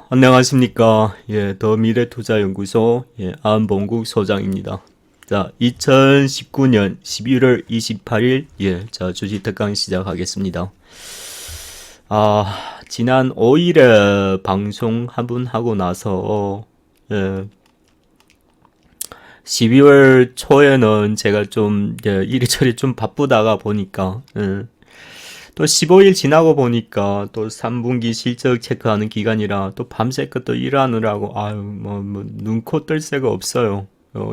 안녕하십니까. 더 미래투자연구소, 안봉국 소장입니다. 2019년 11월 28일, 주식 특강 시작하겠습니다. 지난 5일에 방송 한 번 하고 나서, 12월 초에는 제가 좀, 이리저리 좀 바쁘다가 보니까, 또 15일 지나고 보니까 또 3분기 실적 체크하는 기간이라 또 밤새 또 일하느라고 눈코 뜰 새가 없어요.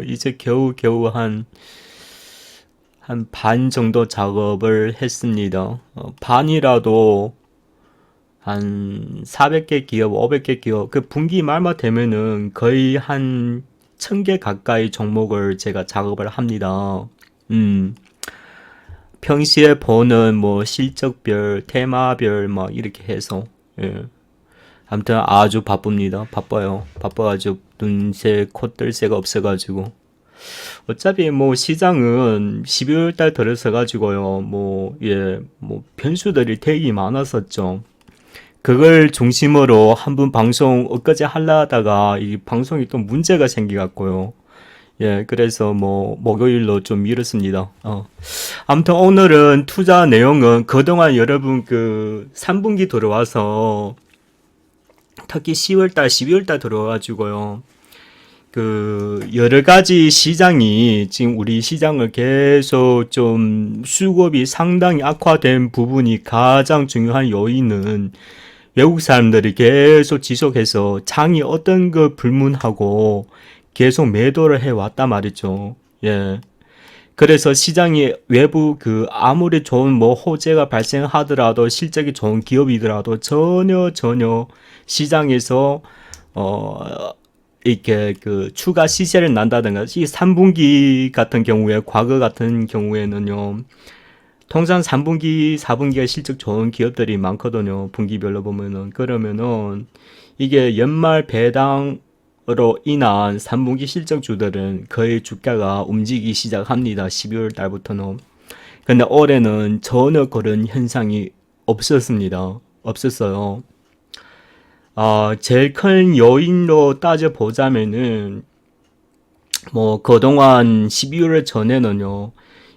이제 겨우 한 반 정도 작업을 했습니다. 반이라도 한 400개 기업, 500개 기업, 그 분기 말만 되면은 거의 한 1000개 가까이 종목을 제가 작업을 합니다. 평시에 보는 뭐 실적별, 테마별 막 이렇게 해서 아무튼 아주 바쁩니다. 바빠요. 바빠가지고 눈새 콧뜰 새가 없어가지고 어차피 뭐 시장은 12월 달 들어서 가지고요. 뭐 변수들이 되게 많았었죠. 그걸 중심으로 한 번 방송 엊그제 하려다가 이 방송이 또 문제가 생겨갖고요. 그래서 뭐 목요일로 좀 미뤘습니다. 아무튼 오늘은 투자 내용은 그동안 여러분 그 3분기 들어와서 특히 10월달, 12월달 들어와가지고요. 그 여러 가지 시장이 지금 우리 시장을 계속 좀 수급이 상당히 악화된 부분이 가장 중요한 요인은 외국 사람들이 계속 지속해서 장이 어떤 거 불문하고 계속 매도를 해왔단 말이죠. 그래서 시장이 외부 그 아무리 좋은 뭐 호재가 발생하더라도 실적이 좋은 기업이더라도 전혀 시장에서 이렇게 그 추가 시세를 난다든가 이 3분기 같은 경우에 과거 같은 경우에는요. 통상 3분기, 4분기가 실적 좋은 기업들이 많거든요. 분기별로 보면은. 그러면은 이게 연말 배당 으로 인한 3분기 실적주들은 거의 주가가 움직이기 시작합니다. 12월 달부터는. 근데 올해는 전혀 그런 현상이 없었습니다. 없었어요. 제일 큰 요인로 따져보자면은, 뭐, 그동안 12월 전에는요,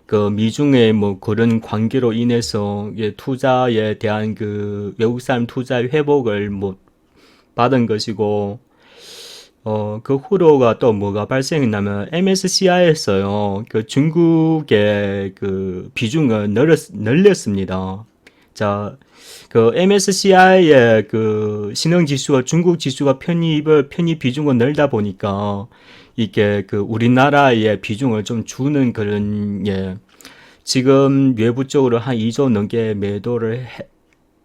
그 미중의 뭐 그런 관계로 인해서 투자에 대한 그 외국 사람 투자 회복을 뭐 받은 것이고, 그 후로가 또 뭐가 발생했냐면 MSCI에서요. 그 중국의 그 비중을 늘렸습니다. 자, 그 MSCI의 그 신흥 지수와 중국 지수가 편입 비중을 늘다 보니까 이게 그 우리나라의 비중을 좀 주는 그런 지금 외부 쪽으로 한 2조 넘게 매도를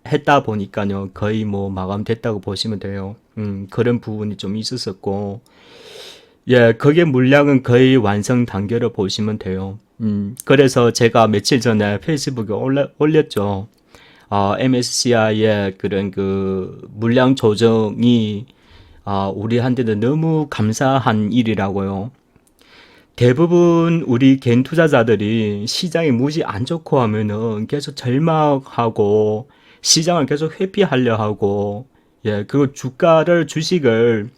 했다 보니까요. 거의 뭐 마감됐다고 보시면 돼요. 그런 부분이 좀 있었었고, 그게 물량은 거의 완성 단계로 보시면 돼요. 그래서 제가 며칠 전에 페이스북에 올렸죠. MSCI의 그런 그 물량 조정이, 우리한테는 너무 감사한 일이라고요. 대부분 우리 개인 투자자들이 시장이 무지 안 좋고 하면은 계속 절망하고 시장을 계속 회피하려 하고, 그리고 주식을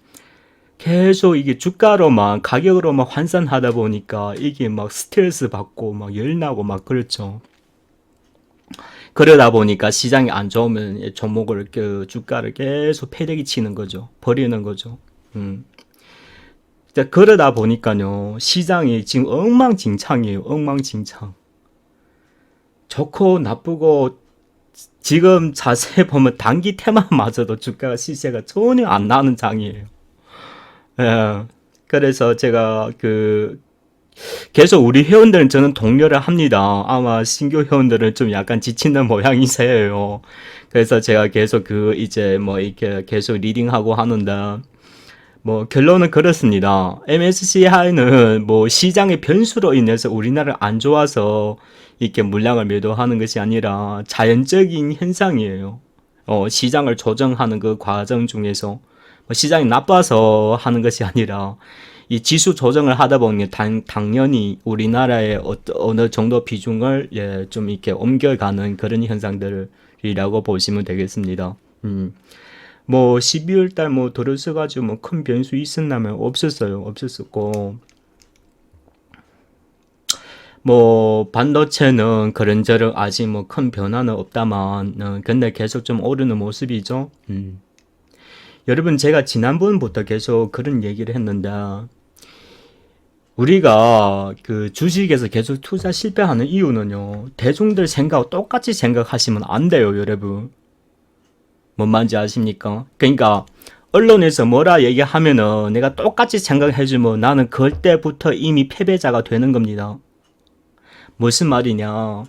계속 이게 주가로만, 가격으로만 환산하다 보니까 이게 막 스트레스 받고 막 열나고 막 그렇죠. 그러다 보니까 시장이 안 좋으면 종목을, 그 주가를 계속 패대기 치는 거죠. 버리는 거죠. 그러다 보니까요, 시장이 지금 엉망진창이에요. 엉망진창. 좋고 나쁘고 지금 자세히 보면 단기 테마마저도 주가가 시세가 전혀 안 나는 장이에요. 예. 그래서 제가 계속 우리 회원들은 저는 독려를 합니다. 아마 신규 회원들은 좀 약간 지치는 모양이세요. 그래서 제가 계속 이제 뭐 이렇게 계속 리딩하고 하는데, 뭐 결론은 그렇습니다. MSCI는 뭐 시장의 변수로 인해서 우리나라 안 좋아서 이렇게 물량을 매도하는 것이 아니라 자연적인 현상이에요. 시장을 조정하는 그 과정 중에서 뭐 시장이 나빠서 하는 것이 아니라 이 지수 조정을 하다 보니 당연히 우리나라의 어느 정도 비중을 좀 이렇게 옮겨가는 그런 현상들이라고 보시면 되겠습니다. 뭐 12월 달 뭐 들어서가지고 뭐 큰 변수 있었나면 없었어요. 없었었고 뭐 반도체는 그런저런 아직 뭐 큰 변화는 없다만 근데 계속 좀 오르는 모습이죠. 여러분 제가 지난번부터 계속 그런 얘기를 했는데 우리가 그 주식에서 계속 투자 실패하는 이유는요. 대중들 생각 똑같이 생각하시면 안 돼요, 여러분. 뭔 말인지 아십니까? 그러니까 언론에서 뭐라 얘기하면은 내가 똑같이 생각해주면 나는 그때부터 이미 패배자가 되는 겁니다. 무슨 말이냐?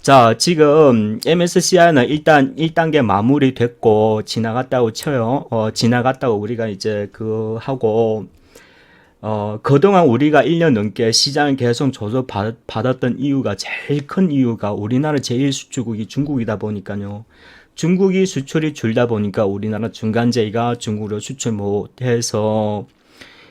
자, 지금 MSCI는 일단 1단계 마무리됐고 지나갔다고 쳐요. 지나갔다고 우리가 이제 그 하고 그동안 우리가 1년 넘게 시장을 계속 조져받았던 이유가 제일 큰 이유가 우리나라 제일 수출국이 중국이다 보니까요. 중국이 수출이 줄다 보니까 우리나라 중간재가 중국으로 수출 못해서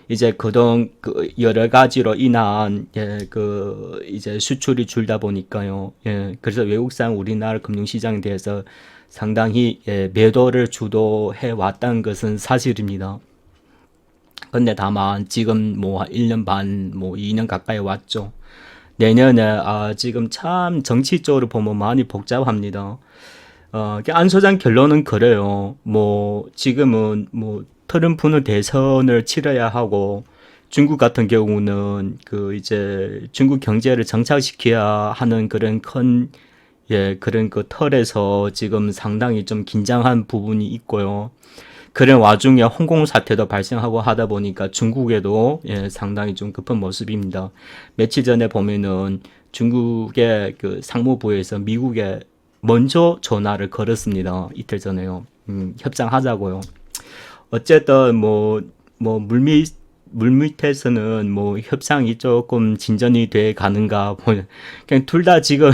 이제 그동 그 여러 가지로 인한 그 이제 수출이 줄다 보니까요. 그래서 외국산 우리나라 금융시장에 대해서 상당히 매도를 주도해 왔다는 것은 사실입니다. 근데 다만 지금 뭐 1년 반, 뭐 2년 가까이 왔죠. 내년에 지금 참 정치적으로 보면 많이 복잡합니다. 안 소장 결론은 그래요. 뭐 지금은 뭐 트럼프는 대선을 치러야 하고 중국 같은 경우는 그 이제 중국 경제를 정착시켜야 하는 그런 큰 그런 그 틀에서 지금 상당히 좀 긴장한 부분이 있고요. 그런 와중에 홍콩 사태도 발생하고 하다 보니까 중국에도 상당히 좀 급한 모습입니다. 며칠 전에 보면은 중국의 그 상무부에서 미국에 먼저 전화를 걸었습니다. 이틀 전에요. 협상하자고요. 어쨌든 물밑에서는 뭐 협상이 조금 진전이 돼 가는가 그냥 둘 다 지금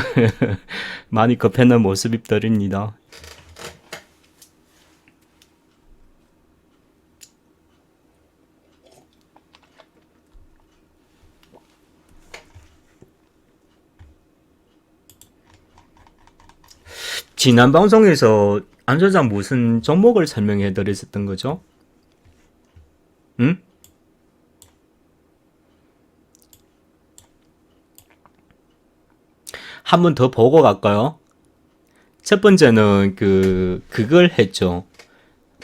많이 급해는 모습입들입니다. 지난 방송에서 안 소장 무슨 종목을 설명해 드렸었던 거죠? 응? 한 번 더 보고 갈까요? 첫 번째는 그걸 했죠.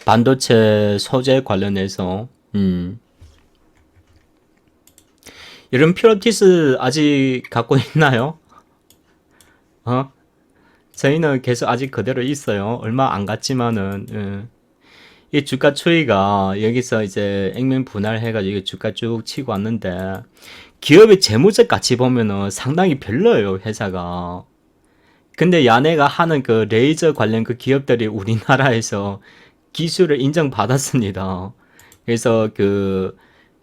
반도체 소재 관련해서 이런 피로티스 아직 갖고 있나요? 어? 저희는 계속 아직 그대로 있어요. 얼마 안 갔지만은 이 주가 추이가 여기서 이제 액면 분할해가지고 이게 주가 쭉 치고 왔는데 기업의 재무적 가치 보면은 상당히 별로예요, 회사가. 근데 야네가 하는 그 레이저 관련 그 기업들이 우리나라에서 기술을 인정받았습니다. 그래서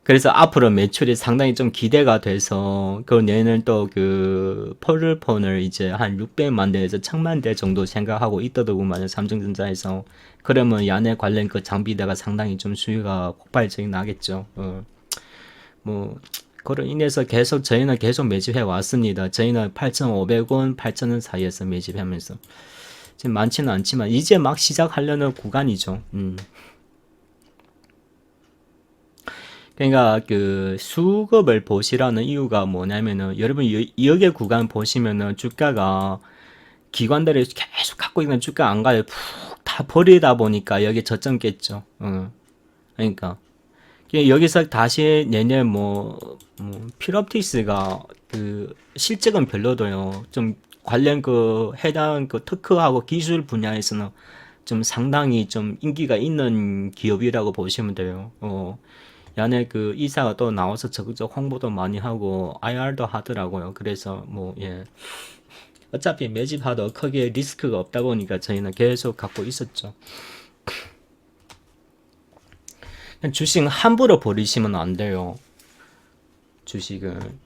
그래서 앞으로 매출이 상당히 좀 기대가 돼서 그 내년 또 그 폴르폰을 이제 한 600만 대에서 1000만 대 정도 생각하고 있더더구만요. 삼성전자에서. 그러면 야네 관련 그 장비대가 상당히 좀 수요가 폭발적인 나겠죠. 뭐 그로 인해서 계속 저희는 계속 매집해 왔습니다. 저희는 8,500원, 8,000원 사이에서 매집하면서 지금 많지는 않지만 이제 막 시작하려는 구간이죠. 그러니까 그 수급을 보시라는 이유가 뭐냐면은 여러분 여기 구간 보시면은 주가가 기관들이 계속 갖고 있는 주가 안 가요. 푹 다 버리다 보니까 여기 저점 깼죠. 그러니까 여기서 다시 내년 필옵틱스가 그 실적은 별로도요. 좀 관련 그 해당 그 특허하고 기술 분야에서는 좀 상당히 좀 인기가 있는 기업이라고 보시면 돼요. 야네 그 이사가 또 나와서 적극적 홍보도 많이 하고 IR도 하더라고요. 그래서 어차피 매집하도 크게 리스크가 없다 보니까 저희는 계속 갖고 있었죠. 주식은 함부로 버리시면 안 돼요. 주식은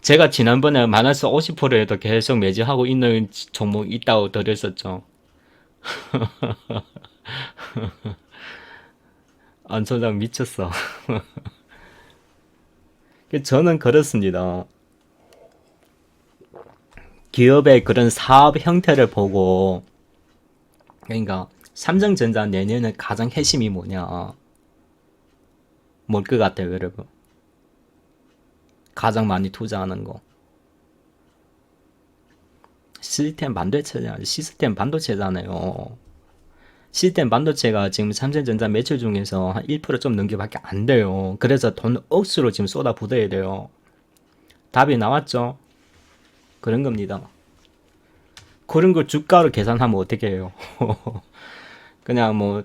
제가 지난번에 마이너스 50%에도 계속 매집하고 있는 종목 있다고 드렸었죠. 안 소장 미쳤어. 저는 그렇습니다. 기업의 그런 사업 형태를 보고, 그러니까 삼성전자 내년에 가장 핵심이 뭐냐? 뭘 것 같아요, 여러분? 가장 많이 투자하는 거. 시스템 반도체잖아요. 시스템 반도체가 지금 삼성전자 매출 중에서 한 1%좀 넘게밖에 안 돼요. 그래서 돈 억수로 지금 쏟아붓어야 돼요. 답이 나왔죠? 그런 겁니다. 그런 걸 주가로 계산하면 어떻게 해요? 그냥 뭐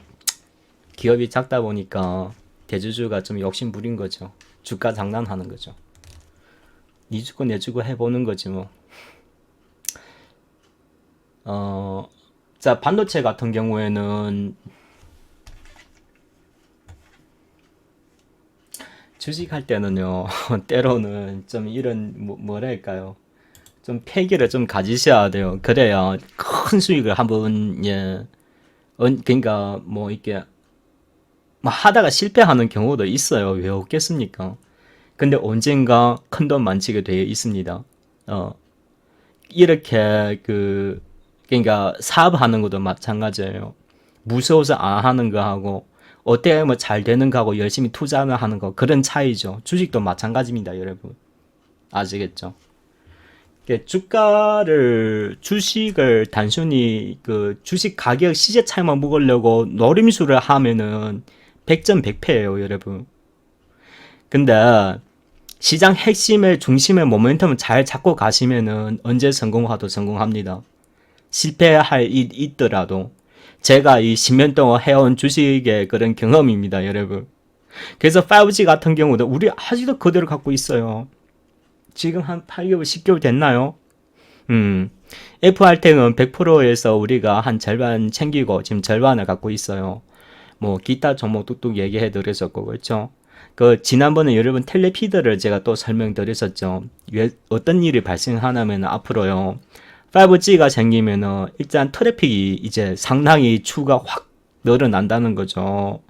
기업이 작다 보니까 대주주가 좀 욕심 부린 거죠. 주가 장난하는 거죠. 니 주고 내 주고 해보는 거지 뭐. 자, 반도체 같은 경우에는 주식할 때는요, 때로는 좀 이런, 뭐랄까요. 좀 패기를 좀 가지셔야 돼요. 그래야 큰 수익을 한번, 예, 그러니까 뭐 이렇게, 뭐 하다가 실패하는 경우도 있어요. 왜 없겠습니까? 근데 언젠가 큰 돈 만지게 되어 있습니다. 어, 이렇게 그러니까 사업하는 것도 마찬가지예요. 무서워서 안 하는 거하고 어떻게 하면 잘 되는 거하고 열심히 투자를 하는 거 그런 차이죠. 주식도 마찬가지입니다, 여러분. 아시겠죠? 주식을 단순히 그 주식 가격 시세 차이만 먹으려고 노림수를 하면은 100점 100패예요, 여러분. 근데 시장 핵심의 중심의 모멘텀을 잘 잡고 가시면은 언제 성공하도 성공합니다. 실패할 일 있더라도 제가 이 10년 동안 해온 주식의 그런 경험입니다, 여러분. 그래서 5G 같은 경우도 우리 아직도 그대로 갖고 있어요. 지금 한 8개월, 10개월 됐나요? FRT는 100%에서 우리가 한 절반 챙기고 지금 절반을 갖고 있어요. 뭐 기타 종목 뚝뚝 얘기해 드렸었고 그렇죠. 그 지난번에 여러분 텔레피드를 제가 또 설명드렸었죠. 왜 어떤 일이 발생하냐면 앞으로요. 5G가 생기면은 일단 트래픽이 이제 상당히 추가 확 늘어난다는 거죠.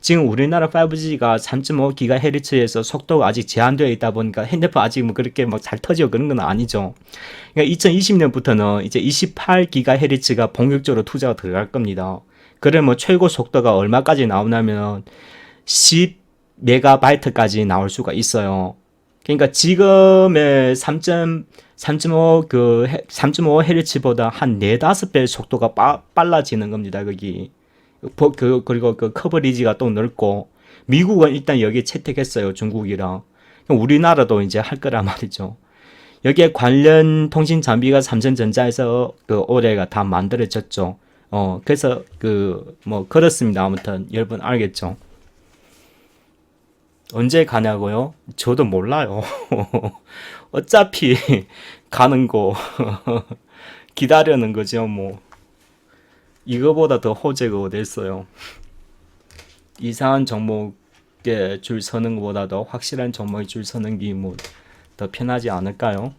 지금 우리나라 5G가 3.5GHz에서 속도가 아직 제한되어 있다 보니까 핸드폰 아직 뭐 그렇게 뭐 잘 터지고 그런 건 아니죠. 그러니까 2020년부터는 이제 28GHz가 본격적으로 투자가 들어갈 겁니다. 그러면 최고 속도가 얼마까지 나오냐면 10메가바이트까지 나올 수가 있어요. 그러니까 지금의 3.5Hz보다 한 4, 5배 속도가 빨라지는 겁니다. 거기. 그리고 그 커버리지가 또 넓고, 미국은 일단 여기에 채택했어요. 중국이랑. 우리나라도 이제 할 거란 말이죠. 여기에 관련 통신 장비가 삼성전자에서 그 올해가 다 만들어졌죠. 그래서 뭐 그렇습니다. 아무튼 여러분 알겠죠? 언제 가냐고요? 저도 몰라요. 어차피 가는 거 기다리는 거죠, 뭐. 이거보다 더 호재가 어디 있어요? 이상한 종목에 줄 서는 것보다도 확실한 종목에 줄 서는 게 뭐 더 편하지 않을까요?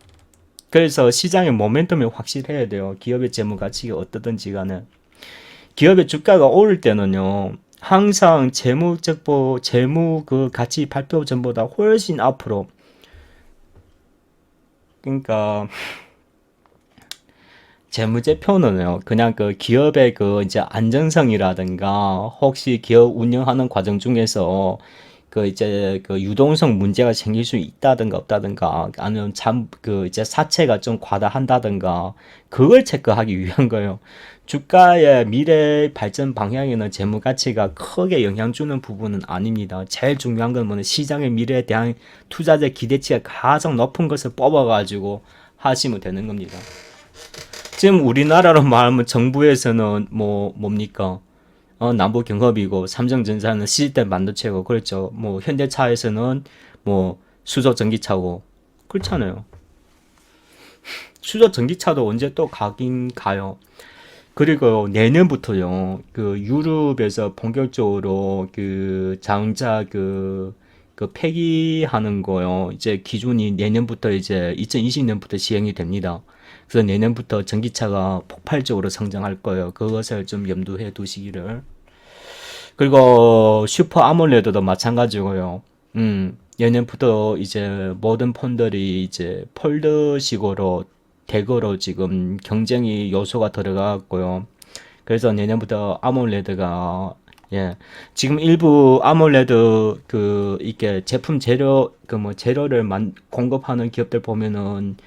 그래서 시장의 모멘텀이 확실해야 돼요. 기업의 재무 가치가 어떠든지 간에. 기업의 주가가 오를 때는요. 항상 재무 그 가치 발표 전보다 훨씬 앞으로. 그러니까 재무제표는요, 그냥 그 기업의 그 이제 안정성이라든가, 혹시 기업 운영하는 과정 중에서 그 이제 그 유동성 문제가 생길 수 있다든가 없다든가, 아니면 그 이제 사채가 좀 과다한다든가, 그걸 체크하기 위한 거예요. 주가의 미래 발전 방향에는 재무 가치가 크게 영향 주는 부분은 아닙니다. 제일 중요한 건 뭐냐, 시장의 미래에 대한 투자자 기대치가 가장 높은 것을 뽑아가지고 하시면 되는 겁니다. 지금 우리나라로 말하면 정부에서는 뭡니까? 남부 경협이고 삼성전자는 시스템 반도체고 그렇죠. 뭐 현대차에서는 뭐 수소 전기차고 그렇잖아요. 수소 전기차도 언제 또 가긴 가요. 그리고 내년부터요. 그 유럽에서 본격적으로 그 자동차 그 폐기하는 거요. 이제 기준이 내년부터 이제 2020년부터 시행이 됩니다. 그래서 내년부터 전기차가 폭발적으로 성장할 거예요. 그것을 좀 염두해 두시기를. 그리고 슈퍼 아몰레드도 마찬가지고요. 내년부터 이제 모든 폰들이 이제 폴더식으로 대거로 지금 경쟁이 요소가 들어갔고요. 그래서 내년부터 아몰레드가 예 지금 일부 아몰레드 그 이게 제품 재료 그 뭐 재료를 공급하는 기업들 보면은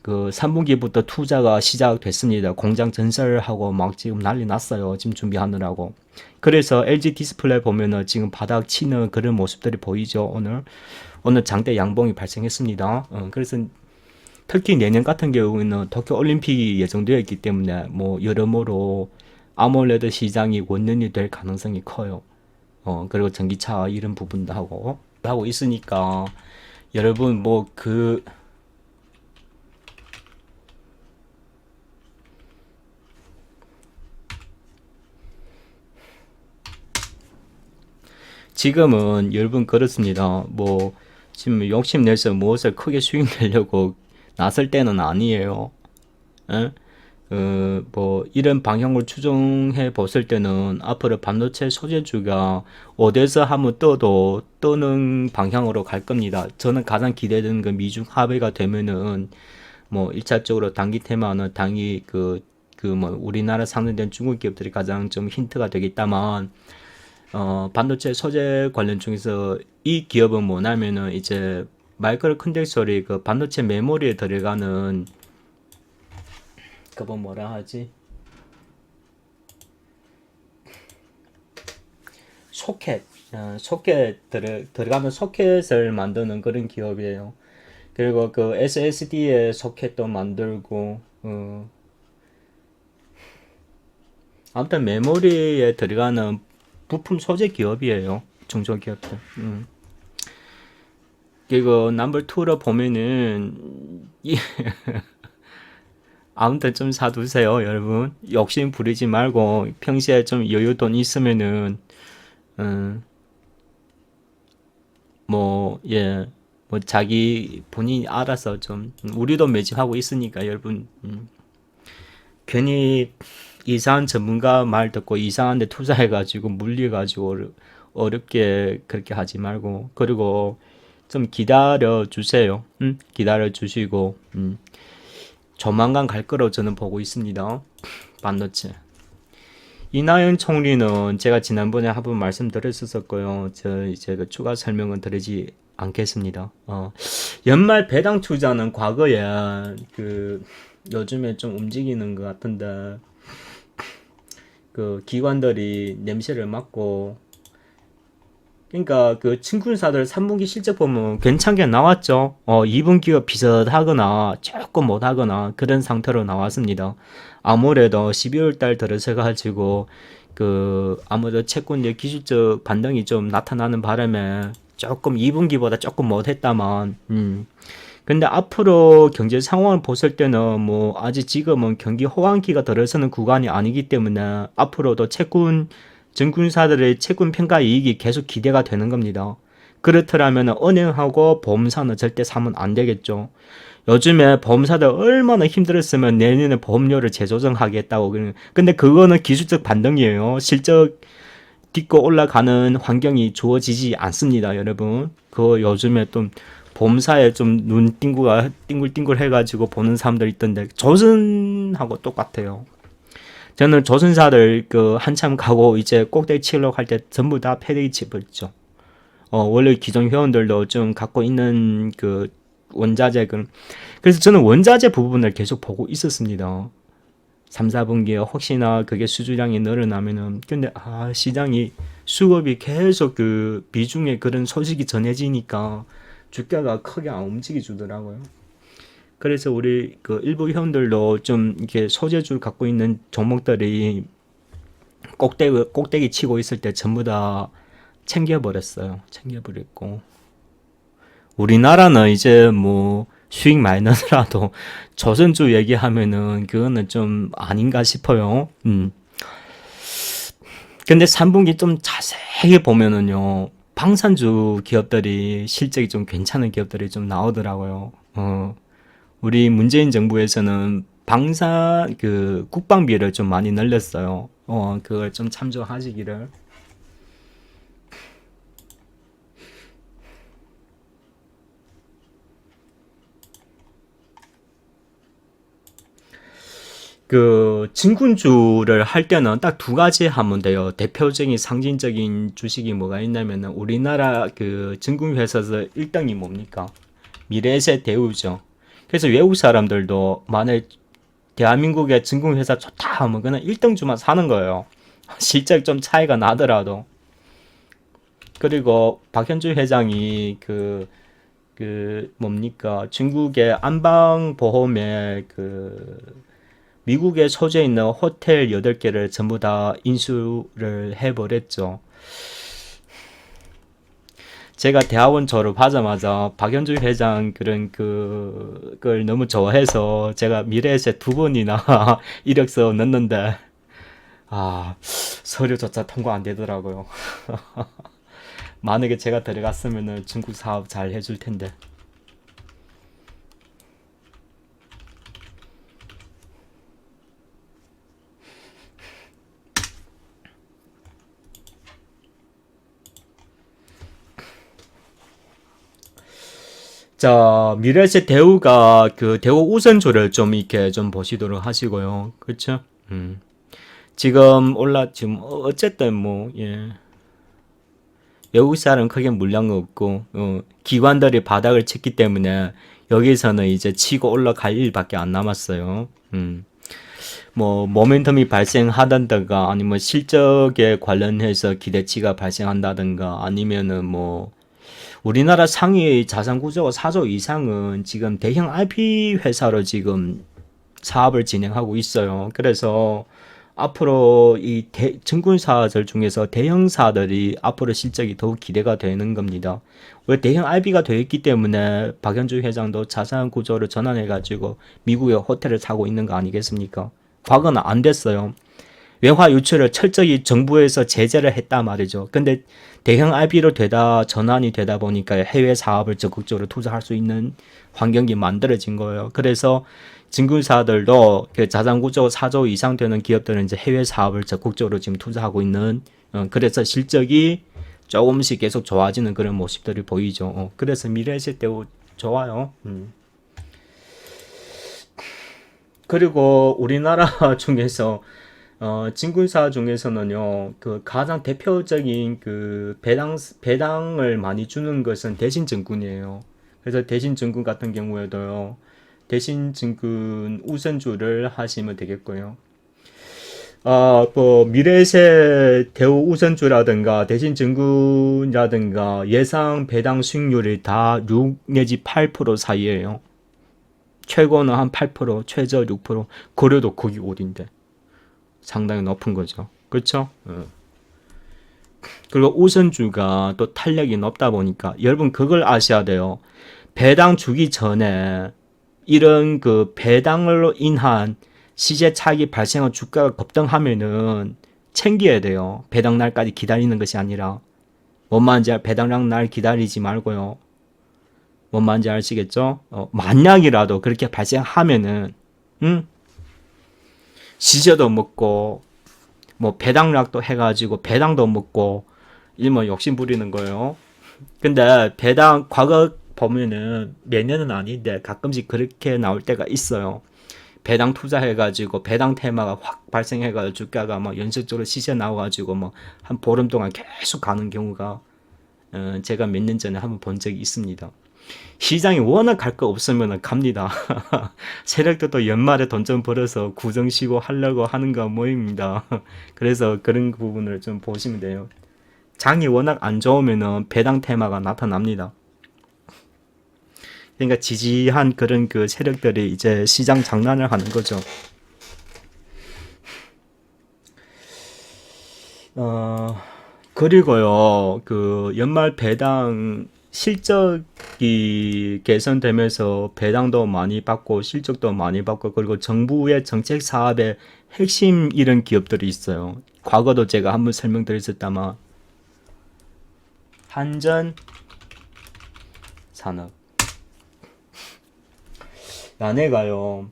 그 3분기부터 투자가 시작됐습니다. 공장 전설하고 막 지금 난리 났어요. 지금 준비하느라고. 그래서 LG 디스플레이 보면은 지금 바닥 치는 그런 모습들이 보이죠. 오늘 장대 양봉이 발생했습니다. 그래서 특히 내년 같은 경우에는 도쿄 올림픽이 예정되어 있기 때문에 뭐 여러모로 아몰레드 시장이 원년이 될 가능성이 커요. 그리고 전기차 이런 부분도 하고 있으니까 여러분 뭐그 지금은 여러분 그렇습니다. 뭐 지금 욕심내서 무엇을 크게 수익 내려고 나설 때는 아니에요. 에? 뭐 이런 방향을 추정해 봤을 때는 앞으로 반도체 소재주가 어디서 한번 떠도 뜨는 방향으로 갈 겁니다. 저는 가장 기대되는 그 미중 합의가 되면은 뭐 1차적으로 단기 테마는 당연히 그 뭐 우리나라 상장된 중국 기업들이 가장 좀 힌트가 되겠다만 반도체 소재 관련 중에서 이 기업은 뭐냐면은 이제 마이크로 컨덴서리 그 반도체 메모리에 들어가는 그거 뭐라 하지? 소켓, 소켓 들어가면 소켓을 만드는 그런 기업이에요. 그리고 그 SSD의 소켓도 만들고, 아무튼 메모리에 들어가는 부품 소재 기업이에요. 중소기업들. 그리고 넘버 2로 보면은 아무튼 좀 사두세요, 여러분. 욕심 부리지 말고 평소에 좀 여유 돈 있으면은 뭐 예, 뭐 자기 본인이 알아서 좀 우리도 매집하고 있으니까 여러분 괜히 이상한 전문가 말 듣고 이상한 데 투자해가지고 물려가지고 어렵게 그렇게 하지 말고 그리고 좀 기다려 주세요. 기다려 주시고 조만간 갈 거로 저는 보고 있습니다. 반도체. 이낙연 총리는 제가 지난번에 한번 말씀드렸었고요. 저 이제 그 추가 설명은 드리지 않겠습니다. 연말 배당 투자는 과거에 그 요즘에 좀 움직이는 것 같은데 그 기관들이 냄새를 맡고 그러니까 그 친군사들 3분기 실적 보면 괜찮게 나왔죠. 2분기가 비슷하거나 조금 못하거나 그런 상태로 나왔습니다. 아무래도 12월 달 들어서 가지고 그 아무래도 채권의 기술적 반등이 좀 나타나는 바람에 조금 2분기보다 조금 못했다만 근데 앞으로 경제 상황을 봤을 때는 뭐 아직 지금은 경기 호황기가 들어서는 구간이 아니기 때문에 앞으로도 증권사들의 채권 평가 이익이 계속 기대가 되는 겁니다. 그렇더라면 은행하고 보험사는 절대 사면 안 되겠죠. 요즘에 보험사들 얼마나 힘들었으면 내년에 보험료를 재조정하겠다고. 근데 그거는 기술적 반등이에요. 실적 딛고 올라가는 환경이 주어지지 않습니다, 여러분. 그 요즘에 좀 보험사에 좀 눈 띵글띵글 해가지고 보는 사람들 있던데 조선하고 똑같아요. 저는 조선사들 그 한참 가고 이제 꼭대기 치려고 할 때 전부 다 패대기 칩었죠. 원래 기존 회원들도 좀 갖고 있는 그 원자재 그래서 저는 원자재 부분을 계속 보고 있었습니다. 3, 4분기에 혹시나 그게 수주량이 늘어나면은 근데 시장이 수급이 계속 그 비중에 그런 소식이 전해지니까 주가가 크게 안 움직여 주더라고요. 그래서 우리 그 일부 회원들도 좀 이렇게 소재줄 갖고 있는 종목들이 꼭대기 치고 있을 때 전부 다 챙겨버렸어요. 챙겨버렸고 우리나라는 이제 뭐 수익 마이너스라도 조선주 얘기하면은 그거는 좀 아닌가 싶어요. 근데 3분기 좀 자세히 보면은요. 방산주 기업들이 실적이 좀 괜찮은 기업들이 좀 나오더라고요. 우리 문재인 정부에서는 방산 그 국방비를 좀 많이 늘렸어요. 그걸 좀 참조하시기를. 그 진군주를 할 때는 딱 두 가지 하면 돼요. 대표적인 상징적인 주식이 뭐가 있냐면은 우리나라 그 증권회사에서 1등이 뭡니까? 미래에셋 대우죠. 그래서 외국 사람들도 만약 대한민국의 증권회사 좋다 하면 그냥 1등 주만 사는 거예요. 실적 좀 차이가 나더라도. 그리고 박현주 회장이 뭡니까? 중국의 안방보험에 미국에 소재 있는 호텔 8개를 전부 다 인수를 해버렸죠. 제가 대학원 졸업하자마자 박현주 회장 그걸 너무 좋아해서 제가 미래에셋 2번이나 이력서 넣었는데, 서류조차 통과 안 되더라고요. 만약에 제가 들어갔으면은 중국 사업 잘 해줄 텐데. 자, 미래에셋 대우가 그 대우 우선주를 좀 이렇게 좀 보시도록 하시고요. 그렇죠? 지금 어쨌든 뭐, 예. 외국 사람은 크게 물량 없고, 기관들이 바닥을 쳤기 때문에 여기서는 이제 치고 올라갈 일밖에 안 남았어요. 뭐, 모멘텀이 발생하던가, 아니면 실적에 관련해서 기대치가 발생한다던가, 아니면은 뭐, 우리나라 상위 자산 구조가 4조 이상은 지금 대형 IP 회사로 지금 사업을 진행하고 있어요. 그래서 앞으로 증권사들 중에서 대형사들이 앞으로 실적이 더욱 기대가 되는 겁니다. 왜 대형 IB가 되어 있기 때문에 박현주 회장도 자산 구조를 전환해가지고 미국에 호텔을 사고 있는 거 아니겠습니까? 과거는 안 됐어요. 외화 유출을 철저히 정부에서 제재를 했단 말이죠. 근데 대형 IB로 전환이 되다 보니까 해외 사업을 적극적으로 투자할 수 있는 환경이 만들어진 거예요. 그래서 증권사들도 그 자산 구조 4조 이상 되는 기업들은 이제 해외 사업을 적극적으로 지금 투자하고 있는, 그래서 실적이 조금씩 계속 좋아지는 그런 모습들이 보이죠. 그래서 미래에셋 대우 좋아요. 그리고 우리나라 중에서 증권사 중에서는요, 그 가장 대표적인 배당을 많이 주는 것은 대신증권이에요. 그래서 대신증권 같은 경우에도요, 대신증권 우선주를 하시면 되겠고요. 뭐 미래에셋 대우 우선주라든가 대신증권이라든가 예상 배당 수익률이 다 6 내지 8% 사이에요. 최고는 한 8%, 최저 6%, 그래도 거기 어딘데? 상당히 높은 거죠. 그렇죠? 그리고 우선주가 또 탄력이 높다 보니까 여러분 그걸 아셔야 돼요. 배당 주기 전에 이런 그 배당으로 인한 시세 차익이 발생한 주가가 급등하면은 챙겨야 돼요. 배당 날까지 기다리는 것이 아니라. 뭔 말인지 배당 날 기다리지 말고요. 뭔 말인지 아시겠죠? 만약이라도 그렇게 발생하면은 시세도 먹고 뭐 배당락도 해가지고 배당도 먹고 일뭐 욕심 부리는 거예요. 근데 배당 과거 보면은 매년은 아닌데 가끔씩 그렇게 나올 때가 있어요. 배당 투자해가지고 배당 테마가 확 발생해가지고 주가가 막 연속적으로 시세 나와가지고 뭐 한 보름 동안 계속 가는 경우가 제가 몇 년 전에 한번 본 적이 있습니다. 시장이 워낙 갈 거 없으면 갑니다. 세력들도 연말에 돈 좀 벌어서 구정 쉬고 하려고 하는 거 모입니다. 그래서 그런 부분을 좀 보시면 돼요. 장이 워낙 안 좋으면 배당 테마가 나타납니다. 그러니까 지지한 그런 그 세력들이 이제 시장 장난을 하는 거죠. 그리고요, 그 연말 배당 실적이 개선되면서 배당도 많이 받고 실적도 많이 받고 그리고 정부의 정책 사업의 핵심 이런 기업들이 있어요. 과거도 제가 한번 설명드렸었다만 한전 산업 나네가요.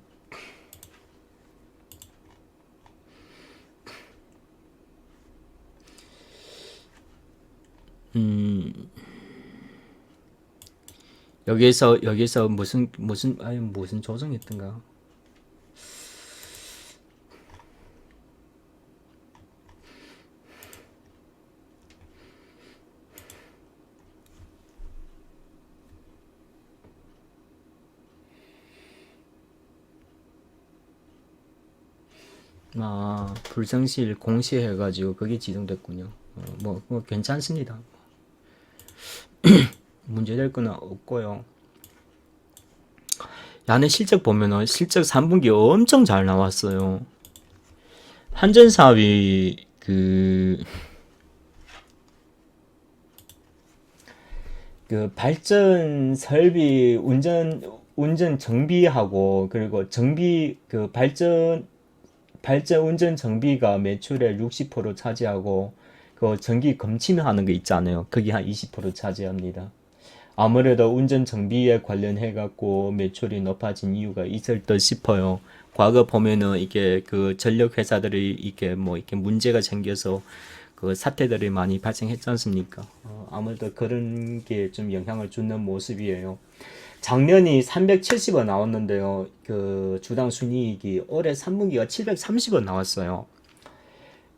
여기서 무슨 조정했던가? 아, 불성실 공시해가지고 그게 지정됐군요. 뭐 괜찮습니다. 문제될 건 없고요. 야네 실적 보면은 실적 3분기 엄청 잘 나왔어요. 한전사업이 그 발전 설비 운전 정비하고 그리고 정비 그 발전 운전 정비가 매출의 60% 차지하고 그 전기 검침하는 거 있잖아요. 그게 한 20% 차지합니다. 아무래도 운전 정비에 관련해 갖고 매출이 높아진 이유가 있을 듯 싶어요. 과거 보면은 이게 그 전력 회사들이 이게 뭐 이렇게 문제가 생겨서 그 사태들이 많이 발생했지 않습니까? 아무래도 그런 게 좀 영향을 주는 모습이에요. 작년이 370원 나왔는데요. 그 주당 순이익이 올해 3분기가 730원 나왔어요.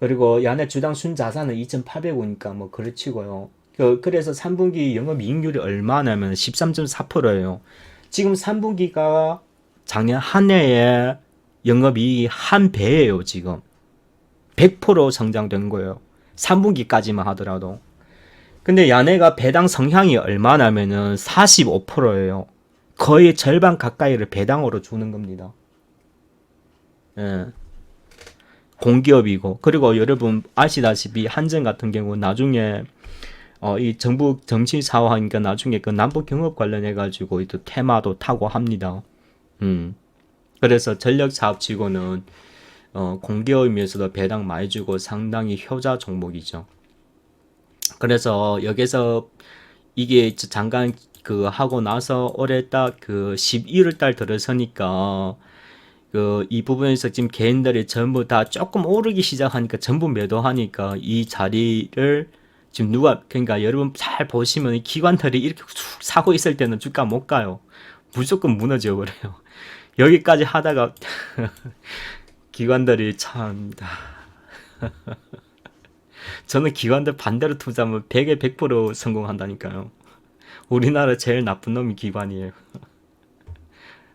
그리고 야내 주당 순자산은 2,800원이니까 뭐 그렇지고요. 그래서 3분기 영업이익률이 얼마냐면 13.4%예요. 지금 3분기가 작년 한 해에 영업이익이 한 배예요, 지금. 100% 성장된 거예요. 3분기까지만 하더라도. 근데 야내가 배당 성향이 얼마냐면은 45%예요. 거의 절반 가까이를 배당으로 주는 겁니다. 예. 공기업이고. 그리고 여러분 아시다시피 한전 같은 경우 나중에 이 정부 정치 사화하니까 나중에 그 남북 경협 관련해 가지고 또 테마도 타고 합니다. 음. 그래서 전력 사업치고는 공기업이면서도 배당 많이 주고 상당히 효자 종목이죠. 그래서 여기서 이게 잠깐 그 하고 나서 올해 딱 그 11월 달 들어서니까 그 이 부분에서 지금 개인들이 전부 다 조금 오르기 시작하니까 전부 매도하니까 이 자리를 지금 누가 그러니까 여러분 잘 보시면 기관들이 이렇게 쑥 사고 있을 때는 주가 못 가요. 무조건 무너져 버려요. 여기까지 하다가 기관들이 참 저는 기관들 반대로 투자하면 100에 100% 성공한다니까요. 우리나라 제일 나쁜 놈이 기관이에요.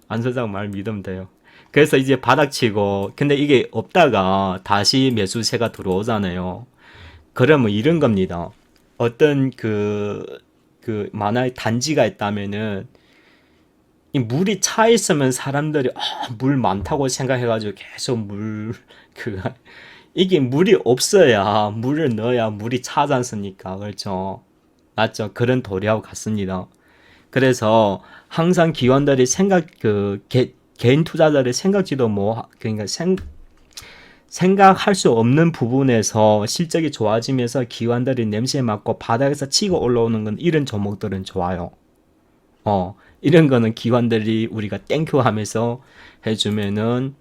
안 소장 말 믿으면 돼요. 그래서 이제 바닥치고 근데 이게 없다가 다시 매수세가 들어오잖아요. 그러면 이런 겁니다. 어떤 그 만화의 단지가 있다면은 이 물이 차 있으면 사람들이 물 많다고 생각해가지고 계속 그 이게 물이 없어야 물을 넣어야 물이 차지 않습니까? 그렇죠? 맞죠? 그런 도리하고 같습니다. 그래서 항상 기관들이 개인 투자자들이 생각지도 뭐 그러니까 생각할 수 없는 부분에서 실적이 좋아지면서 기관들이 냄새 맡고 바닥에서 치고 올라오는 건 이런 종목들은 좋아요. 이런 거는 기관들이 우리가 땡큐 하면서 해주면은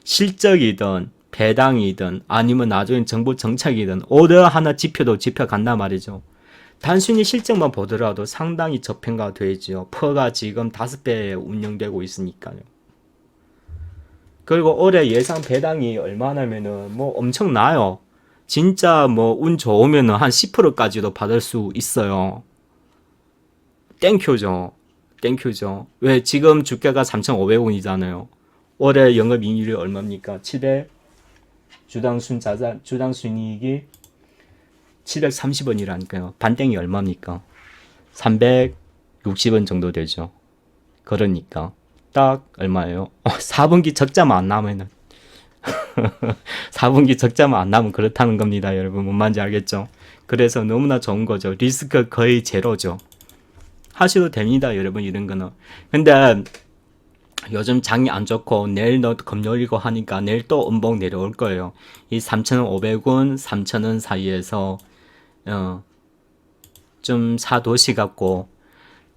실적이든 배당이든 아니면 나중에 정부 정책이든 오더 하나 지표도 지펴간단 말이죠. 단순히 실적만 보더라도 상당히 저평가 되죠. 퍼가 지금 5배 운영되고 있으니까요. 그리고 올해 예상 배당이 얼마냐면은 뭐 엄청나요. 진짜 뭐 운 좋으면은 한 10%까지도 받을 수 있어요. 땡큐죠. 땡큐죠. 왜 지금 주가가 3,500원이잖아요. 올해 영업이익률이 얼마입니까? 700 주당 순이익이 730원이라니까요. 반땡이 얼마입니까? 360원 정도 되죠. 그러니까 딱 얼마예요? 4분기 적자만 안 나면은 4분기 적자만 안 나면 그렇다는 겁니다. 여러분 뭔 말인지 알겠죠? 그래서 너무나 좋은 거죠. 리스크 거의 제로죠. 하셔도 됩니다. 여러분 이런 거는. 근데 요즘 장이 안 좋고 내일 너 금요일이고 하니까 내일 또 음봉 내려올 거예요. 이 3,500원, 3,000원 사이에서 좀 사도시 같고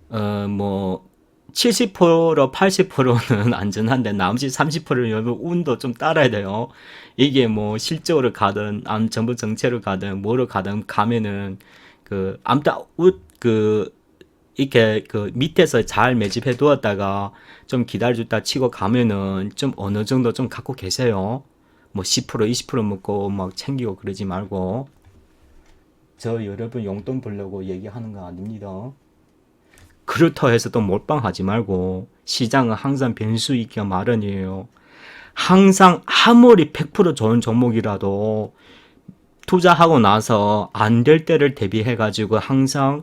뭐 70% 80%는 안전한데 나머지 30%는 여러분 운도 좀 따라야 돼요. 이게 뭐 실적으로 가든 정부 정책으로 가든 뭐로 가든 가면은 그 아무튼 이렇게 그 밑에서 잘 매집해 두었다가 좀 기다려줬다 치고 가면은 좀 어느 정도 좀 갖고 계세요. 뭐 10% 20% 먹고 막 챙기고 그러지 말고. 저 여러분 용돈 벌려고 얘기하는 거 아닙니다. 그렇다고 해서 또 몰빵하지 말고 시장은 항상 변수 있기가 마련이에요. 항상 아무리 100% 좋은 종목이라도 투자하고 나서 안 될 때를 대비해 가지고 항상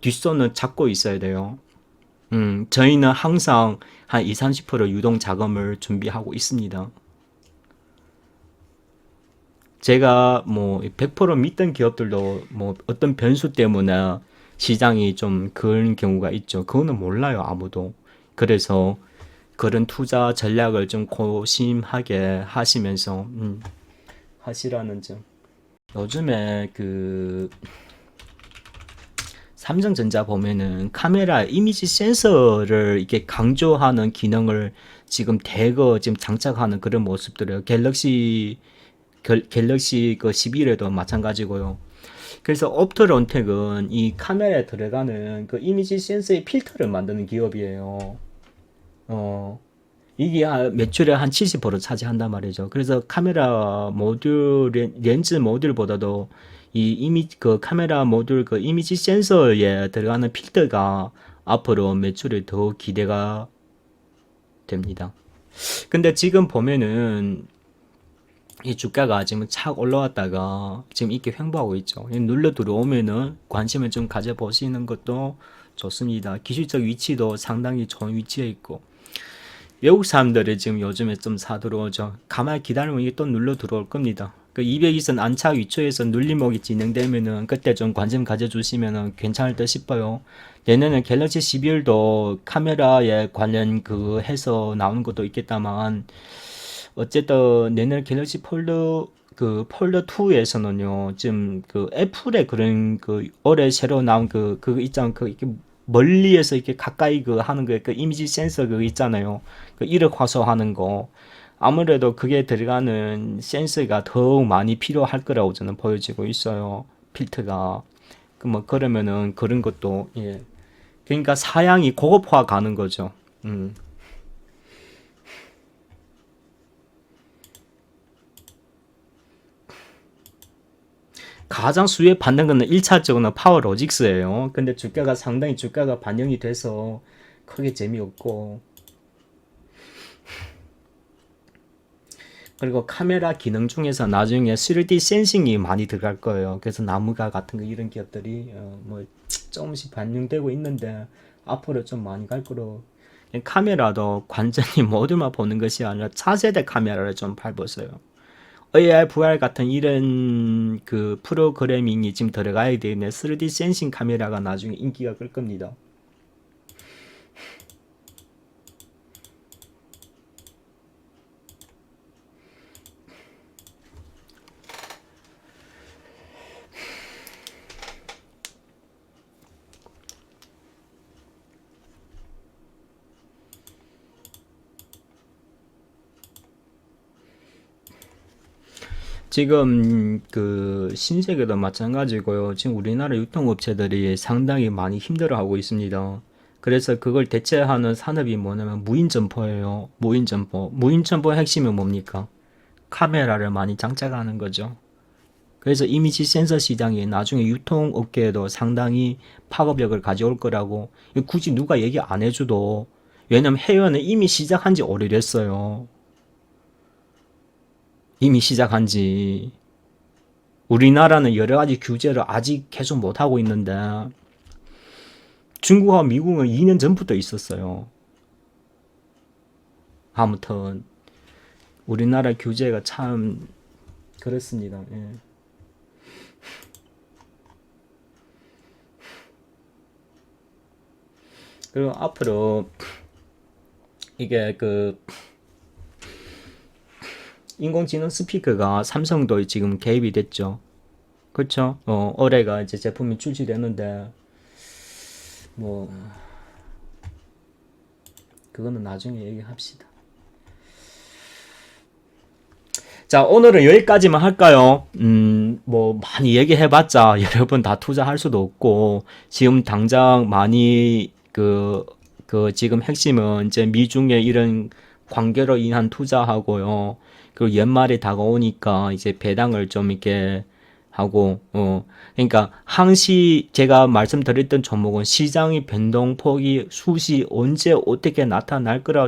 뒷손을 잡고 있어야 돼요. 저희는 항상 한 2, 30% 유동 자금을 준비하고 있습니다. 제가 뭐 100% 믿던 기업들도 뭐 어떤 변수 때문에 시장이 좀 그런 경우가 있죠. 그거는 몰라요, 아무도. 그래서 그런 투자 전략을 좀 고심하게 하시면서 하시라는 점. 요즘에 그 삼성전자 보면은 카메라 이미지 센서를 이렇게 강조하는 기능을 지금 대거 지금 장착하는 그런 모습들이에요. 갤럭시 그 11에도 마찬가지고요. 그래서 옵토론텍은 이 카메라에 들어가는 그 이미지 센서의 필터를 만드는 기업이에요. 어, 이게 매출의 한 70% 차지한단 말이죠. 그래서 카메라 모듈, 렌즈 모듈보다도 그 카메라 모듈 그 이미지 센서에 들어가는 필터가 앞으로 매출이 더 기대가 됩니다. 근데 지금 보면은 이 주가가 지금 착 올라왔다가 지금 이렇게 횡보하고 있죠. 눌러 들어오면은 관심을 좀 가져보시는 것도 좋습니다. 기술적 위치도 상당히 좋은 위치에 있고. 외국 사람들이 지금 요즘에 좀 사들어오죠. 가만히 기다리면 이게 또 눌러 들어올 겁니다. 그 200일선 안착 위치에서 눌림목이 진행되면은 그때 좀 관심 가져주시면은 괜찮을 듯 싶어요. 얘네는 갤럭시 11도 카메라에 관련 그 해서 나오는 것도 있겠다만 어쨌든 내년 갤럭시 폴더 2에서는요, 지금 그 애플의 그런 그 올해 새로 나온 그거 있잖아요. 그 이렇게 멀리에서 이렇게 가까이 그 하는 그 이미지 센서 그거 있잖아요. 그 이력 화소하는 거. 아무래도 그게 들어가는 센서가 더욱 많이 필요할 거라고 저는 보여지고 있어요. 필터가. 그 뭐 그러면은 그런 것도 예. 그러니까 사양이 고급화 가는 거죠. 음. 가장 수혜 받는 거는 1차적으로 파워로직스예요. 근데 상당히 주가가 반영이 돼서 크게 재미없고. 그리고 카메라 기능 중에서 나중에 3D 센싱이 많이 들어갈 거예요. 그래서 나무가 같은 거 이런 기업들이 뭐 조금씩 반영되고 있는데 앞으로 좀 많이 갈 거로. 카메라도 완전히 모듈만 보는 것이 아니라 차세대 카메라를 좀 밟았어요. AR, VR 같은 이런 그 프로그래밍이 지금 들어가야 되는 3D 센싱 카메라가 나중에 인기가 끌 겁니다. 지금 그 신세계도 마찬가지고요. 지금 우리나라 유통업체들이 상당히 많이 힘들어하고 있습니다. 그래서 그걸 대체하는 산업이 뭐냐면 무인점포예요. 무인점포. 무인점포의 핵심은 뭡니까? 카메라를 많이 장착하는 거죠. 그래서 이미지 센서 시장이 나중에 유통업계에도 상당히 파급력을 가져올 거라고 굳이 누가 얘기 안 해줘도 왜냐면 해외는 이미 시작한 지 오래됐어요. 이미 시작한 지. 우리나라는 여러 가지 규제를 아직 계속 못하고 있는데 중국하고 미국은 2년 전부터 있었어요. 아무튼 우리나라 규제가 참 그렇습니다. 예. 그리고 앞으로 이게 그 인공지능 스피커가 삼성도 지금 개입이 됐죠. 그렇죠? 올해가 이제 제품이 출시되는데 뭐 그거는 나중에 얘기합시다. 자, 오늘은 여기까지만 할까요? 뭐 많이 얘기해봤자 여러분 다 투자할 수도 없고 지금 당장 많이 지금 핵심은 이제 미중의 이런 관계로 인한 투자하고요. 그리고 연말이 다가오니까 이제 배당을 좀 이렇게 하고, 그러니까 제가 말씀드렸던 종목은 시장의 변동폭이 수시 언제 어떻게 나타날 거라고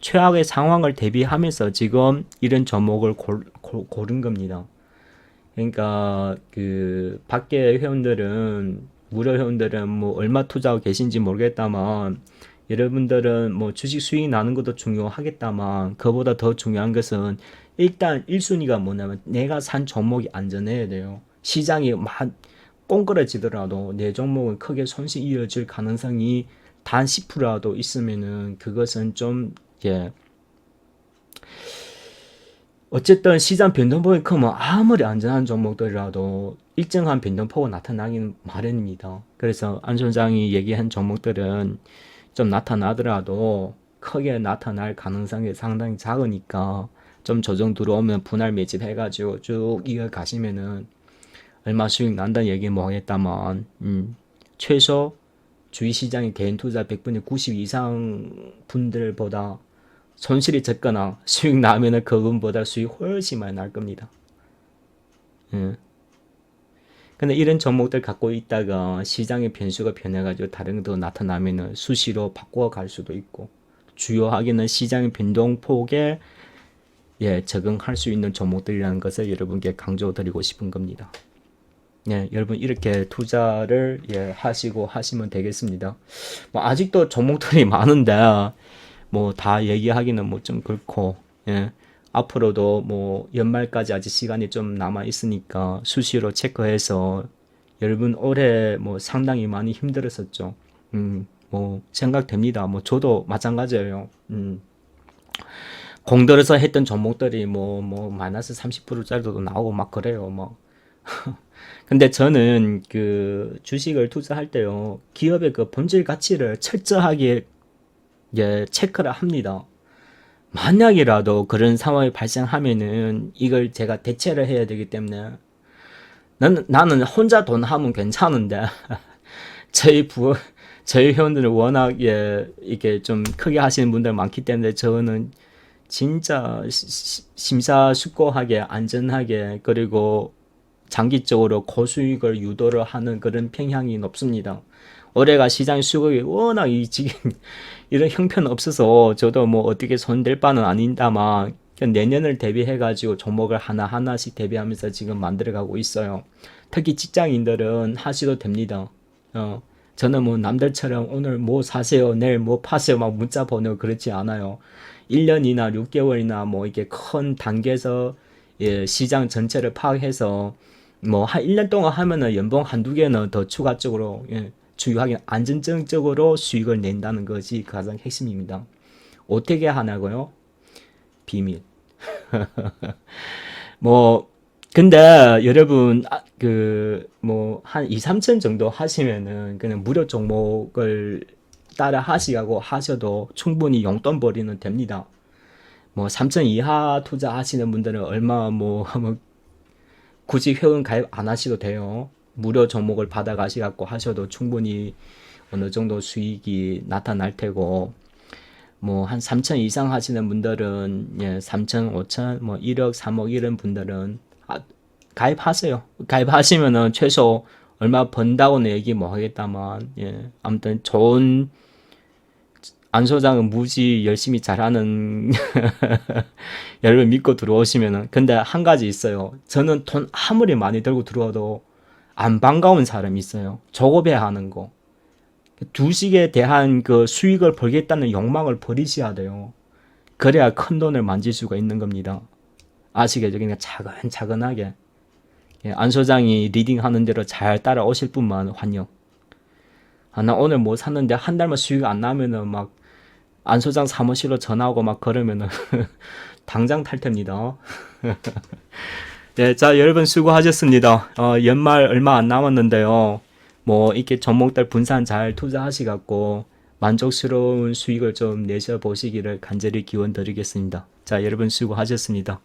최악의 상황을 대비하면서 지금 이런 종목을 고른 겁니다. 그러니까 그 밖에 회원들은 무료 회원들은 뭐 얼마 투자하고 계신지 모르겠다만 여러분들은 뭐 주식 수익 나는 것도 중요하겠다만 그보다 더 중요한 것은 일단 1순위가 뭐냐면 내가 산 종목이 안전해야 돼요. 시장이 막 꽁그러지더라도 내 종목은 크게 손실 이어질 가능성이 단 10%라도 있으면은 그것은 좀 예. 어쨌든 시장 변동폭이 크면 아무리 안전한 종목들이라도 일정한 변동폭은 나타나긴 마련입니다. 그래서 안 소장이 얘기한 종목들은 좀 나타나더라도 크게 나타날 가능성이 상당히 작으니까 좀 조정 들어오면 분할 매집 해가지고 쭉 이어가시면은 얼마 수익 난다는 얘기 뭐 하겠다만 최소 주식시장의 개인 투자 100분의 90 이상 분들보다 손실이 적거나 수익 나면은 그분보다 수익 훨씬 많이 날 겁니다. 근데 이런 종목들 갖고 있다가 시장의 변수가 변해가지고 다른 거 나타나면은 수시로 바꿔 갈 수도 있고 주요하게는 시장의 변동폭에 적응할 수 있는 종목들이라는 것을 여러분께 강조드리고 싶은 겁니다. 여러분 이렇게 투자를 하시고 하시면 되겠습니다. 뭐 아직도 종목들이 많은데 뭐 다 얘기하기는 뭐 좀 그렇고 앞으로도 뭐 연말까지 아직 시간이 좀 남아 있으니까 수시로 체크해서 여러분 올해 뭐 상당히 많이 힘들었었죠. 뭐 생각됩니다. 뭐 저도 마찬가지예요. 공들여서 했던 종목들이 뭐 마이너스 30%짜리도 나오고 막 그래요. 뭐 근데 저는 그 주식을 투자할 때요 기업의 그 본질 가치를 철저하게 체크를 합니다. 만약이라도 그런 상황이 발생하면은 이걸 제가 대체를 해야 되기 때문에 나는 혼자 돈 하면 괜찮은데 저희 회원들은 워낙 이게 좀 크게 하시는 분들 많기 때문에 저는 진짜 심사숙고하게 안전하게 그리고 장기적으로 고수익을 유도를 하는 그런 평향이 높습니다. 올해가 시장 수급이 워낙 지금 이런 형편 없어서 저도 뭐 어떻게 손댈 바는 아닌다만 내년을 대비해가지고 종목을 하나하나씩 대비하면서 지금 만들어가고 있어요. 특히 직장인들은 하셔도 됩니다. 저는 뭐 남들처럼 오늘 뭐 사세요, 내일 뭐 파세요 막 문자 보내고 그렇지 않아요. 1년이나 6개월이나 뭐 이렇게 큰 단계에서 시장 전체를 파악해서 뭐 한 1년 동안 하면은 연봉 한두 개는 더 추가적으로 주요하게 안전적으로 수익을 낸다는 것이 가장 핵심입니다. 어떻게 하나고요? 비밀. 뭐 근데 여러분 그 뭐 한 2, 3천 정도 하시면은 그냥 무료 종목을 따라 하셔도 충분히 용돈 벌이는 됩니다. 뭐 3천 이하 투자하시는 분들은 얼마 뭐 굳이 회원 가입 안 하셔도 돼요. 무료 종목을 받아 가시갖고 하셔도 충분히 어느 정도 수익이 나타날 테고 뭐 한 3천 이상 하시는 분들은 3천, 5천, 뭐 1억, 3억 이런 분들은 가입하세요. 가입하시면은 최소 얼마 번다고는 얘기 뭐 하겠다만 아무튼 좋은 안 소장은 무지 열심히 잘하는 여러분 믿고 들어오시면은 근데 한 가지 있어요. 저는 돈 아무리 많이 들고 들어와도 안 반가운 사람이 있어요. 조급해하는 거. 주식에 대한 그 수익을 벌겠다는 욕망을 버리셔야 돼요. 그래야 큰 돈을 만질 수가 있는 겁니다. 아시겠죠? 그러니까 차근차근하게 안 소장이 리딩하는 대로 잘 따라오실 분만 환영. 나 오늘 뭐 샀는데 한 달만 수익 안 나면은 막 안 소장 사무실로 전화하고 막 그러면은 당장 탈퇴입니다. 네, 자 여러분 수고하셨습니다. 연말 얼마 안 남았는데요. 뭐 이렇게 종목들 분산 잘 투자하시갖고 만족스러운 수익을 좀 내셔 보시기를 간절히 기원 드리겠습니다. 자 여러분 수고하셨습니다.